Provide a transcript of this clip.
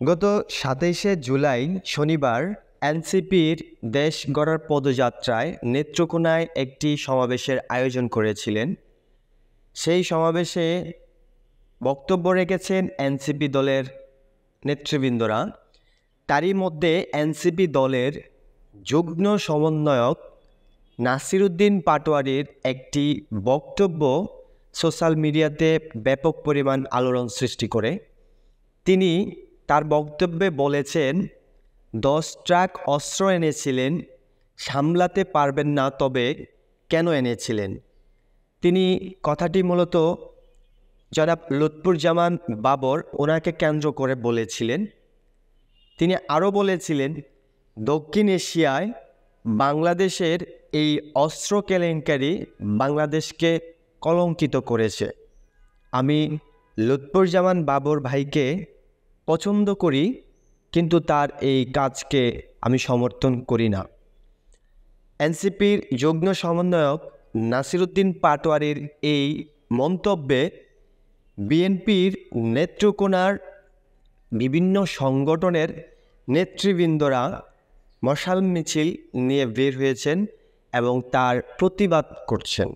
গত ২৭শে জুলাই শনিবার এনসিপির দেশ গড়ার পদযাত্রায় নেত্রকোনায় একটি সমাবেশের আয়োজন করেছিলেন। সেই সমাবেশে বক্তব্য রেখেছেন এনসিপি দলের নেতৃবৃন্দরা। তারই মধ্যে এনসিপি দলের যুগ্ম সমন্বয়ক নাসিরউদ্দিন পাটোয়ারির একটি বক্তব্য সোশ্যাল মিডিয়াতে ব্যাপক পরিমাণ আলোড়ন সৃষ্টি করে। তিনি তার বক্তব্যে বলেছেন, 10 ট্রাক অস্ত্র এনেছিলেন, সামলাতে পারবেন না, তবে কেন এনেছিলেন? তিনি কথাটি মূলত জনাব লুৎফুজ্জামান বাবর ওনাকে কেন্দ্র করে বলেছিলেন। তিনি আরও বলেছিলেন, দক্ষিণ এশিয়ায় বাংলাদেশের এই অস্ত্র কেলেঙ্কারি বাংলাদেশকে কলঙ্কিত করেছে। আমি লুৎফুজ্জামান বাবর ভাইকে পছন্দ করি, কিন্তু তার এই কাজকে আমি সমর্থন করি না। এনসিপির যুগ্ম সমন্বয়ক নাসিরউদ্দিন পাটোয়ারির এই মন্তব্যে বিএনপির নেত্রকোনার বিভিন্ন সংগঠনের নেতৃবৃন্দরা মশাল মিছিল নিয়ে বের হয়েছেন এবং তার প্রতিবাদ করছেন।